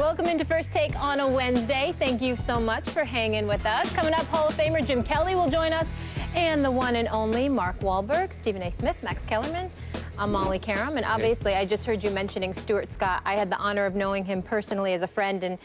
Welcome into First Take on a Wednesday. Thank you so much for hanging with us. Coming up, Hall of Famer Jim Kelly will join us, and the one and only Mark Wahlberg, Stephen A. Smith, Max Kellerman. I'm Molly Karam, and obviously I just heard you mentioning Stuart Scott. I had the honor of knowing him personally as a friend, and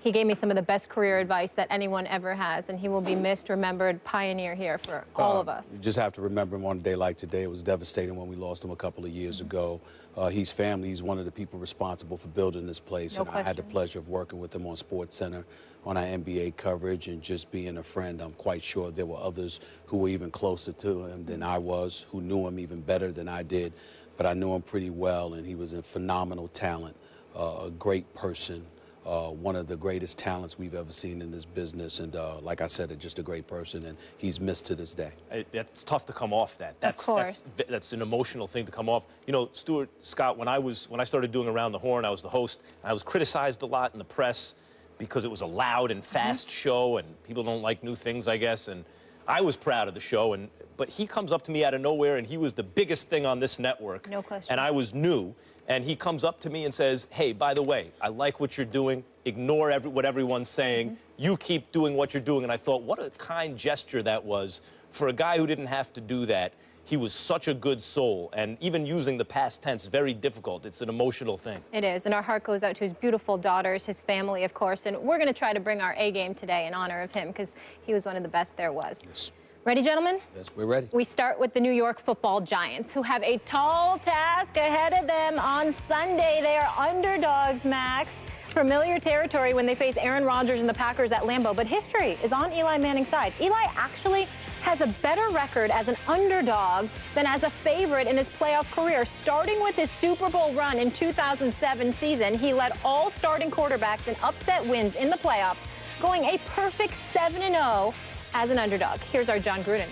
he gave me some of the best career advice that anyone ever has, and he will be missed, remembered, pioneer here for all of us. You just have to remember him on a day like today. It was devastating when we lost him a couple of years ago. He's family. He's one of the people responsible for building this place. No and question. I had the pleasure of working with him on SportsCenter on our NBA coverage and just being a friend. I'm quite sure there were others who were even closer to him than I was, who knew him even better than I did. But I knew him pretty well, and he was a phenomenal talent, a great person. One of the greatest talents we've ever seen in this business, and like I said, just a great person, and he's missed to this day. It's tough to come off that. Of course. That's an emotional thing to come off. You know, Stuart Scott, when I started doing Around the Horn, I was the host, and I was criticized a lot in the press because it was a loud and fast show, and people don't like new things, I guess, and I was proud of the show, but he comes up to me out of nowhere, and he was the biggest thing on this network. No question. And I was new. And he comes up to me and says, hey, by the way, I like what you're doing. Ignore what everyone's saying. You keep doing what you're doing. And I thought, what a kind gesture that was for a guy who didn't have to do that. He was such a good soul. And even using the past tense, very difficult. It's an emotional thing. It is. And our heart goes out to his beautiful daughters, his family, of course. And we're going to try to bring our A game today in honor of him because he was one of the best there was. Yes. Ready, gentlemen? Yes, we're ready. We start with the New York Football Giants, who have a tall task ahead of them on Sunday. They are underdogs, Max. Familiar territory when they face Aaron Rodgers and the Packers at Lambeau, but history is on Eli Manning's side. Eli actually has a better record as an underdog than as a favorite in his playoff career. Starting with his Super Bowl run in 2007 season, he led all starting quarterbacks in upset wins in the playoffs, going a perfect 7-0 as an underdog. Here's our John Gruden.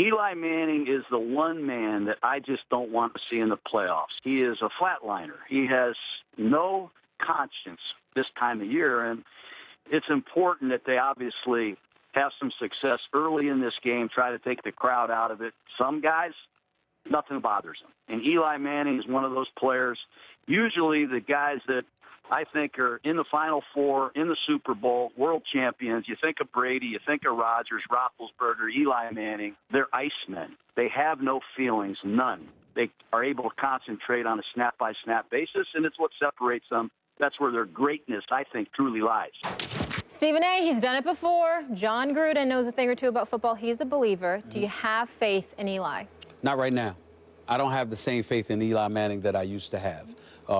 Eli Manning is the one man that I just don't want to see in the playoffs. He is a flatliner. He has no conscience this time of year, and it's important that they obviously have some success early in this game, try to take the crowd out of it. Some guys, nothing bothers them. And Eli Manning is one of those players, usually the guys that I think are in the Final Four, in the Super Bowl, world champions. You think of Brady, you think of Rodgers, Roethlisberger, Eli Manning. They're icemen. They have no feelings, none. They are able to concentrate on a snap-by-snap basis, and it's what separates them. That's where their greatness, I think, truly lies. Stephen A., he's done it before. John Gruden knows a thing or two about football. He's a believer. Do you have faith in Eli? Not right now. I don't have the same faith in Eli Manning that I used to have.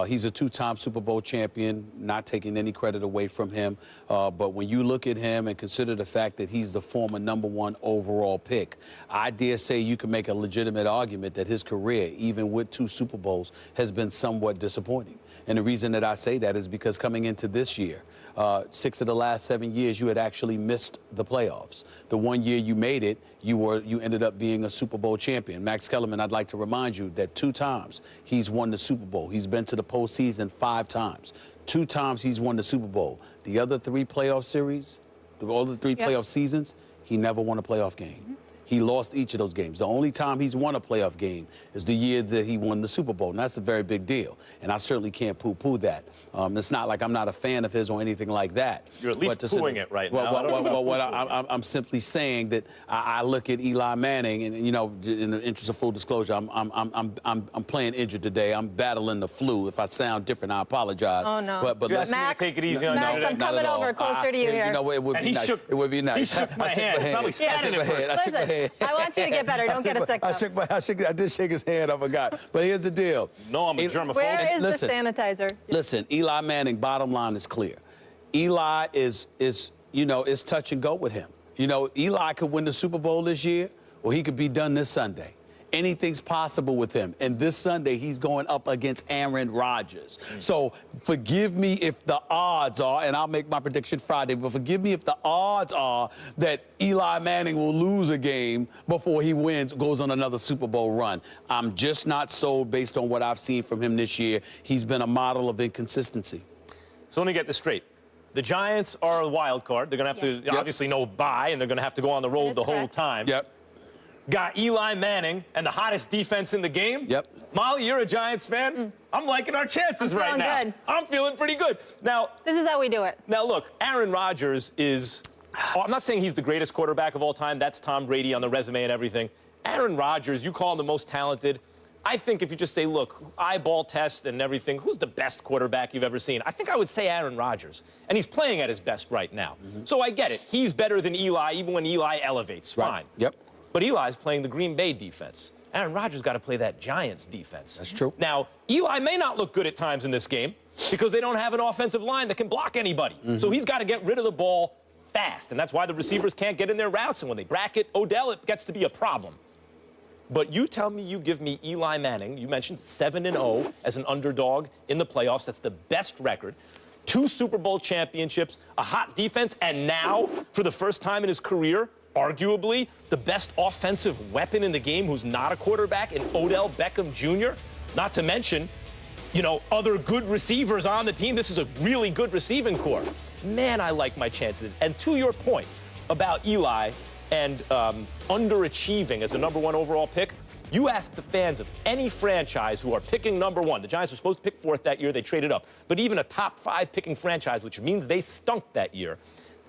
He's a two-time Super Bowl champion, not taking any credit away from him. But when you look at him and consider the fact that he's the former #1 overall pick, I dare say you can make a legitimate argument that his career, even with 2 Super Bowls, has been somewhat disappointing. And the reason that I say that is because coming into this year, 6 of the last 7 years, you had actually missed the playoffs. The one year you made it, you ended up being a Super Bowl champion. Max Kellerman, I'd like to remind you that 2 times he's won the Super Bowl. He's been to the postseason 5 times. 2 times he's won the Super Bowl. The other 3 playoff series, all the 3 playoff seasons, he never won a playoff game. He lost each of those games. The only time he's won a playoff game is the year that he won the Super Bowl, and that's a very big deal. And I certainly can't poo-poo that. It's not like I'm not a fan of his or anything like that. You're at least pooing it right now. I'm simply saying that I look at Eli Manning, and you know, in the interest of full disclosure, I'm playing injured today. I'm battling the flu. If I sound different, I apologize. Oh no. But let's Max, take it easy on Max, I'm coming over closer to you here. You know, it would be nice. It would be nice. He shook my hand. I shook my hand. I want you to get better. Don't get a sick I did shake his hand. I forgot. But here's the deal. No, I'm a germaphobe. Where is the sanitizer? Listen, Eli Manning, bottom line is clear. Eli is touch and go with him. You know, Eli could win the Super Bowl this year, or he could be done this Sunday. Anything's possible with him. And this Sunday, he's going up against Aaron Rodgers. So forgive me if the odds are, and I'll make my prediction Friday, but forgive me if the odds are that Eli Manning will lose a game before he goes on another Super Bowl run. I'm just not sold based on what I've seen from him this year. He's been a model of inconsistency. So let me get this straight. The Giants are a wild card. They're going to have to obviously no bye, and they're going to have to go on the road the whole time. Yep. got Eli Manning and the hottest defense in the game. Yep. Molly, you're a Giants fan. I'm liking our chances right now. Good. I'm feeling pretty good. Now, This is how we do it. Now, look, Aaron Rodgers is, I'm not saying he's the greatest quarterback of all time. That's Tom Brady on the resume and everything. Aaron Rodgers, you call him the most talented. I think if you just say, look, eyeball test and everything, who's the best quarterback you've ever seen? I think I would say Aaron Rodgers. And he's playing at his best right now. So I get it. He's better than Eli, even when Eli elevates. Fine. Right. Yep. But Eli's playing the Green Bay defense. Aaron Rodgers got to play that Giants defense. That's true. Now, Eli may not look good at times in this game because they don't have an offensive line that can block anybody. So he's got to get rid of the ball fast. And that's why the receivers can't get in their routes. And when they bracket Odell, it gets to be a problem. But you tell me, you give me Eli Manning. You mentioned 7-0 as an underdog in the playoffs. That's the best record. 2 Super Bowl championships, a hot defense, and now, for the first time in his career, arguably the best offensive weapon in the game who's not a quarterback in Odell Beckham Jr. Not to mention, you know, other good receivers on the team. This is a really good receiving core. Man, I like my chances. And to your point about Eli and underachieving as the #1 overall pick, you ask the fans of any franchise who are picking #1. The Giants were supposed to pick 4th that year. They traded up. But even a top 5 picking franchise, which means they stunk that year,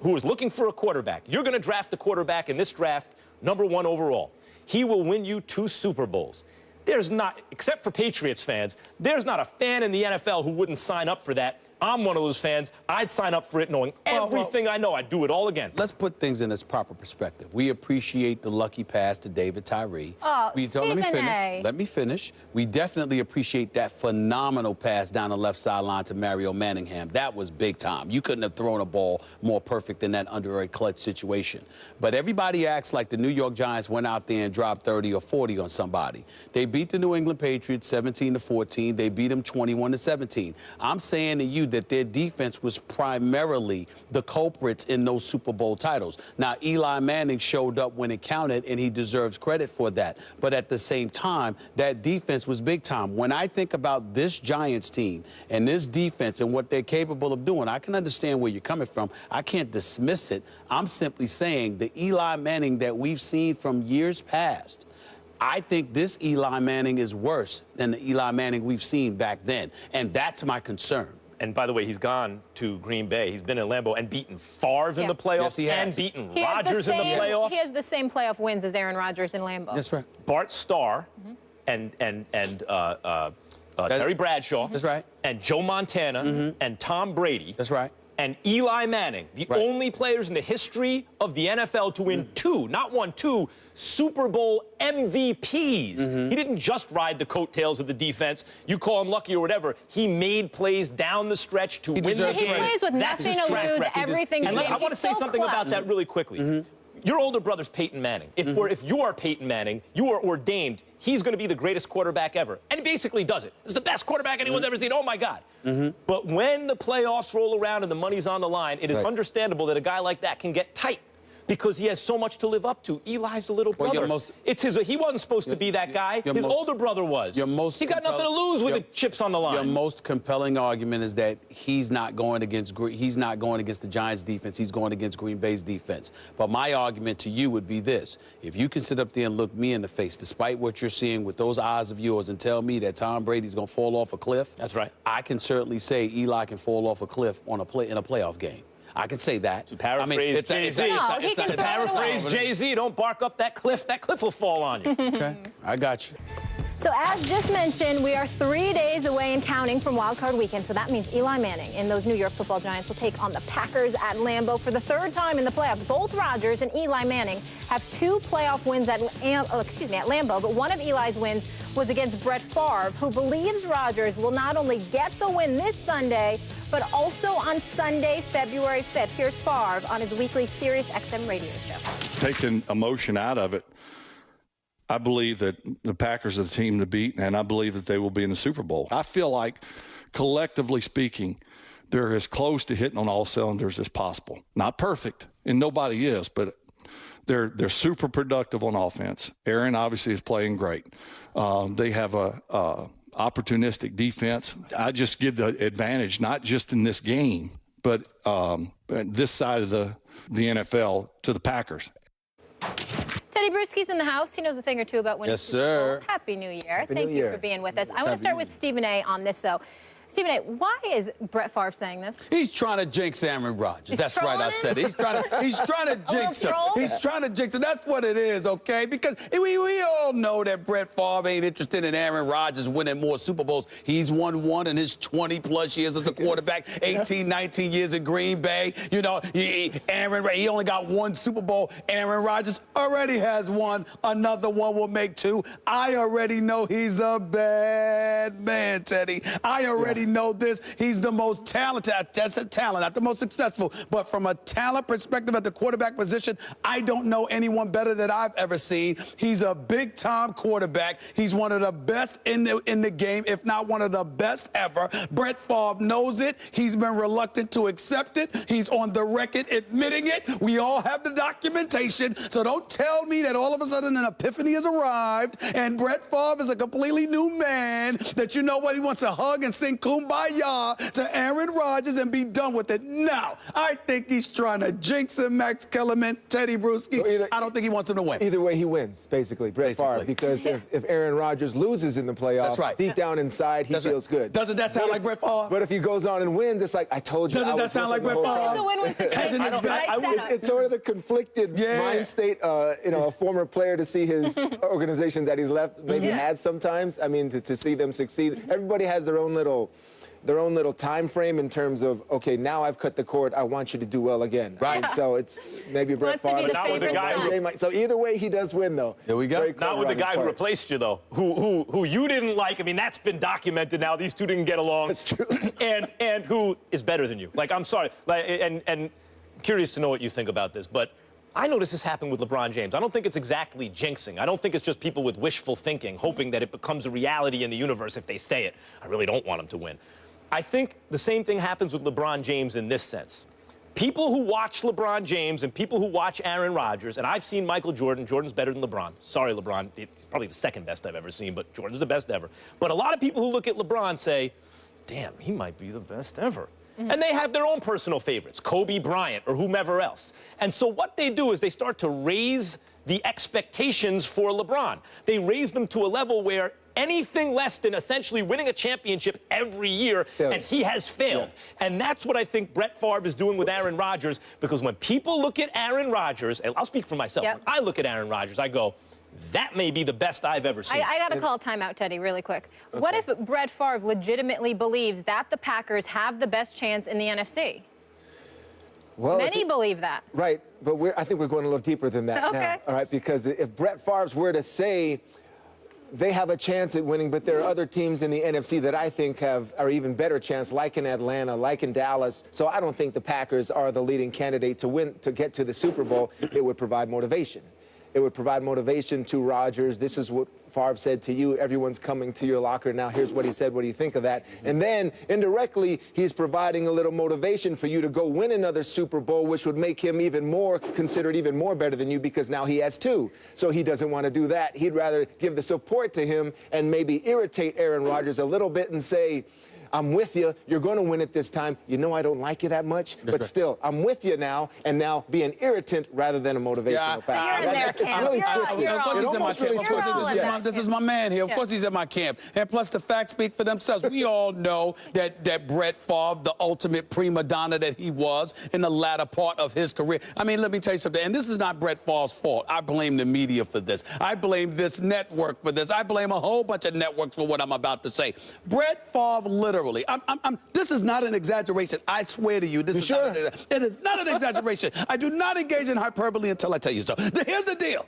who was looking for a quarterback. You're going to draft a quarterback in this draft, #1 overall. He will win you 2 Super Bowls. There's not, except for Patriots fans, there's not a fan in the NFL who wouldn't sign up for that. I'm one of those fans. I'd sign up for it knowing everything I know. I'd do it all again. Let's put things in its proper perspective. We appreciate the lucky pass to David Tyree. Let me finish. Let me finish. We definitely appreciate that phenomenal pass down the left sideline to Mario Manningham. That was big time. You couldn't have thrown a ball more perfect than that under a clutch situation. But everybody acts like the New York Giants went out there and dropped 30 or 40 on somebody. They beat the New England Patriots 17-14. They beat them 21-17. I'm saying to you that their defense was primarily the culprits in those Super Bowl titles. Now, Eli Manning showed up when it counted, and he deserves credit for that. But at the same time, that defense was big time. When I think about this Giants team and this defense and what they're capable of doing, I can understand where you're coming from. I can't dismiss it. I'm simply saying the Eli Manning that we've seen from years past, I think this Eli Manning is worse than the Eli Manning we've seen back then. And that's my concern. And by the way, he's gone to Green Bay. He's been in Lambeau and beaten Favre in the playoffs. Yes, he has. And beaten Rodgers in the playoffs. He has the same playoff wins as Aaron Rodgers in Lambeau. That's right. Bart Starr and Terry Bradshaw. That's right. And Joe Montana and Tom Brady. That's right. And Eli Manning, the only players in the history of the NFL to win 2, not 1, 2 Super Bowl MVPs. He didn't just ride the coattails of the defense. You call him lucky or whatever. He made plays down the stretch to win the game. He plays with That's nothing his to track lose, record. everything. And I want to say something about that really quickly. Your older brother's Peyton Manning. If you are Peyton Manning, you are ordained. He's going to be the greatest quarterback ever. And he basically does it. It's the best quarterback anyone's ever seen. Oh, my God. But when the playoffs roll around and the money's on the line, it is understandable that a guy like that can get tight because he has so much to live up to. Eli's the little brother. He wasn't supposed to be that guy. His older brother was. He got nothing to lose with the chips on the line. Your most compelling argument is that he's not going against the Giants' defense. He's going against Green Bay's defense. But my argument to you would be this. If you can sit up there and look me in the face, despite what you're seeing with those eyes of yours, and tell me that Tom Brady's going to fall off a cliff, that's right. I can certainly say Eli can fall off a cliff in a playoff game. I can say that. To paraphrase Jay-Z. To paraphrase Jay-Z, don't bark up that cliff. That cliff will fall on you. Okay, I got you. So as just mentioned, we are 3 days away and counting from Wild Card Weekend. So that means Eli Manning and those New York Football Giants will take on the Packers at Lambeau for the 3rd time in the playoffs. Both Rodgers and Eli Manning have 2 playoff wins at Lambeau, but one of Eli's wins was against Brett Favre, who believes Rodgers will not only get the win this Sunday, but also on Sunday, February 5th. Here's Favre on his weekly Sirius XM radio show. Taking emotion out of it, I believe that the Packers are the team to beat, and I believe that they will be in the Super Bowl. I feel like, collectively speaking, they're as close to hitting on all cylinders as possible. Not perfect, and nobody is, but they're super productive on offense. Aaron obviously is playing great. They have a opportunistic defense. I just give the advantage, not just in this game, but this side of the NFL to the Packers. Teddy Bruschi's in the house. He knows a thing or two about winning. Yes, Super sir. Bowls. Happy New Year. Happy Thank New you Year. for being with us. I want to start with Stephen A. on this, though. Stephen A., why is Brett Favre saying this? He's trying to jinx Aaron Rodgers. He's That's right, I trolling said it. He's trying to jinx him. troll? He's trying to jinx him. That's what it is, okay? Because we all know that Brett Favre ain't interested in Aaron Rodgers winning more Super Bowls. He's won one in his 20-plus years as a quarterback, 18, 19 years in Green Bay. You know, he only got one Super Bowl. Aaron Rodgers already has one. Another one will make two. I already know he's a bad man, Teddy. I already know this. He's the most talented. That's a talent, not the most successful. But from a talent perspective at the quarterback position, I don't know anyone better that I've ever seen. He's a big-time quarterback. He's one of the best in the game, if not one of the best ever. Brett Favre knows it. He's been reluctant to accept it. He's on the record admitting it. We all have the documentation. So don't tell me that all of a sudden an epiphany has arrived and Brett Favre is a completely new man, that you know what, he wants to hug and sing Kumbaya to Aaron Rodgers and be done with it. No, I think he's trying to jinx him, Max Kellerman, Teddy Bruschi. So I don't think he wants him to win. Either way, he wins, basically, Brett Favre, because if Aaron Rodgers loses in the playoffs, That's right. deep down inside, he feels good. Doesn't that sound like Brett Favre? But if he goes on and wins, it's like, I told you. Doesn't that sound like Brett Favre? It's a win-win situation. It's sort of the conflicted mind state, a former player to see his organization that he's left maybe has sometimes. I mean, to see them succeed. Everybody has their own little time frame in terms of, okay, now I've cut the cord, I want you to do well again. Right. And so it's maybe Brett Wants to be Favre. the Not with the favorite guy son. So either way, he does win, though. There we go. Very clever Not with the on his guy who part. replaced you, though, who you didn't like. I mean, that's been documented now. These two didn't get along. That's true. and who is better than you. Like, I'm sorry. And curious to know what you think about this, but I notice this happened with LeBron James. I don't think it's exactly jinxing. I don't think it's just people with wishful thinking, hoping that it becomes a reality in the universe if they say it. I really don't want him to win. I think the same thing happens with LeBron James in this sense. People who watch LeBron James and people who watch Aaron Rodgers, and I've seen Michael Jordan. Jordan's better than LeBron. Sorry, LeBron. It's probably the second best I've ever seen, but Jordan's the best ever. But a lot of people who look at LeBron say, damn, he might be the best ever. And they have their own personal favorites, Kobe Bryant or whomever else. And so what they do is they start to raise the expectations for LeBron. They raise them to a level where anything less than essentially winning a championship every year, and he has failed. Yeah. And that's what I think Brett Favre is doing with Aaron Rodgers, because when people look at Aaron Rodgers, and I'll speak for myself, when I look at Aaron Rodgers, I go, that may be the best I've ever seen. I got to call timeout, Teddy, really quick. Okay. What if Brett Favre legitimately believes that the Packers have the best chance in the NFC? Well, many believe that. Right, but I think we're going a little deeper than that now. All right, because if Brett Favre were to say they have a chance at winning, but there are other teams in the NFC that I think are even better chance, like in Atlanta, like in Dallas. So I don't think the Packers are the leading candidate to win, to get to the Super Bowl. It would provide motivation. It would provide motivation to Rodgers. This is what Favre said to you. Everyone's coming to your locker now. Here's what he said. What do you think of that? And then, indirectly, he's providing a little motivation for you to go win another Super Bowl, which would make him considered even more better than you, because now he has two. So he doesn't want to do that. He'd rather give the support to him and maybe irritate Aaron Rodgers a little bit and say, I'm with you. You're going to win it this time. You know I don't like you that much, but still, I'm with you now, and now be an irritant rather than a motivational factor. It's really twisted. Of course he's in my camp. This is my man here. Of course he's in my camp. And plus, the facts speak for themselves. We all know that Brett Favre, the ultimate prima donna that he was in the latter part of his career. I mean, let me tell you something. And this is not Brett Favre's fault. I blame the media for this. I blame this network for this. I blame a whole bunch of networks for what I'm about to say. Brett Favre literally. This is not an exaggeration. I swear to you, this is not it is not an exaggeration. I do not engage in hyperbole until I tell you so. Here's the deal.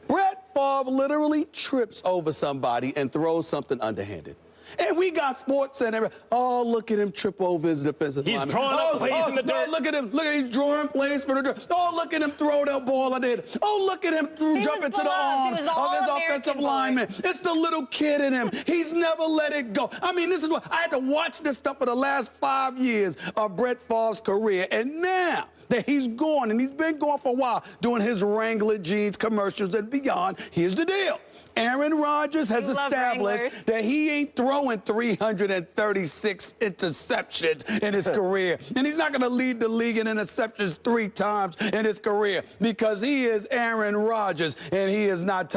Brett Favre literally trips over somebody and throws something underhanded. And we got sports and everything. Oh, look at him trip over his defensive lineman. He's drawing up plays in the dirt. Look at him. Look at him drawing plays for the dirt. Oh, look at him throw that ball under it. Oh, look at him jump into the arms of his offensive lineman. It's the little kid in him. He's never let it go. I mean, this is what I had to watch this stuff for the last 5 years of Brett Favre's career. And now that he's gone, and he's been gone for a while, doing his Wrangler jeans commercials and beyond, here's the deal. Aaron Rodgers has You love established Wranglers. that he ain't throwing 336 interceptions in his career. And he's not going to lead the league in interceptions 3 times in his career because he is Aaron Rodgers and he is not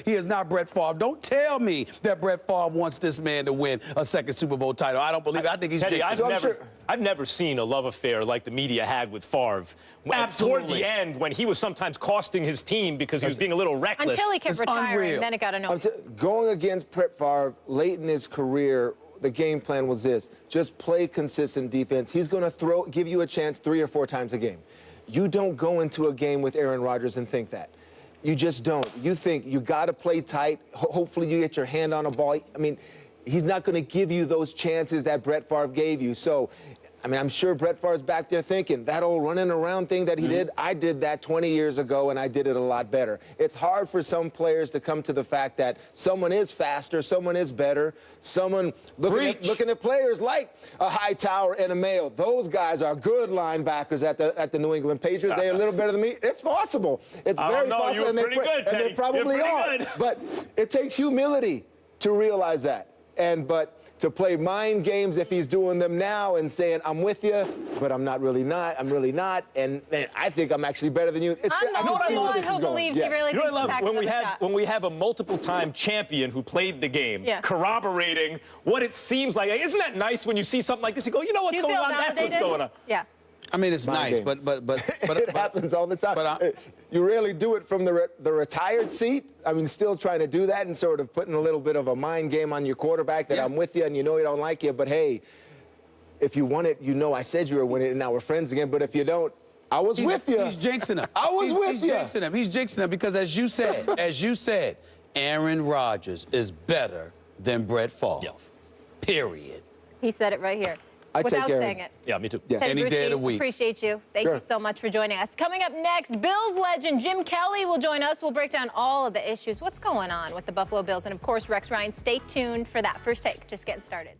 he is not Brett Favre. Don't tell me that Brett Favre wants this man to win a second Super Bowl title. I don't believe it. I think he's Teddy, jinxing. I've never seen a love affair like the media had with Favre. Absolutely. Toward the end, when he was sometimes costing his team because he was being a little reckless. Until he kept It's retiring, unreal. then it got annoying. Going against Brett Favre late in his career, the game plan was this: just play consistent defense. He's going to give you a chance 3 or 4 times a game. You don't go into a game with Aaron Rodgers and think that. You just don't. You think you got to play tight. Hopefully you get your hand on a ball. I mean, he's not going to give you those chances that Brett Favre gave you. So, I mean, I'm sure Brett Favre's back there thinking, that old running around thing that he did, I did that 20 years ago, and I did it a lot better. It's hard for some players to come to the fact that someone is faster, someone is better, someone looking at players like a Hightower and a Mayo. Those guys are good linebackers at the New England Patriots. They're a little better than me. It's possible. It's very possible, and they probably are. But it takes humility to realize that. But to play mind games if he's doing them now and saying, I'm with you, but I'm really not, and I think I'm actually better than you. I'm the one who believes he really thinks the Packers have a shot. When we have a multiple-time champion who played the game, corroborating what it seems like. Isn't that nice when you see something like this? You go, you know what's going on? That's what's going on. Yeah. I mean, it's nice, but it happens all the time. You rarely do it from the retired seat. I mean, still trying to do that and sort of putting a little bit of a mind game on your quarterback that I'm with you and you know he don't like you. But hey, if you want it, you know I said you were winning and now we're friends again. But if you don't, I was with you. He's jinxing him. I was with you. He's jinxing him because, as you said, Aaron Rodgers is better than Brett Favre. Yes. Period. He said it right here. Without saying it. Yeah, me too. Yes. Teddy Any day of the Bruschi, week. Appreciate you. Thank you so much for joining us. Coming up next, Bills legend Jim Kelly will join us. We'll break down all of the issues. What's going on with the Buffalo Bills? And, of course, Rex Ryan. Stay tuned for that. First Take, just getting started.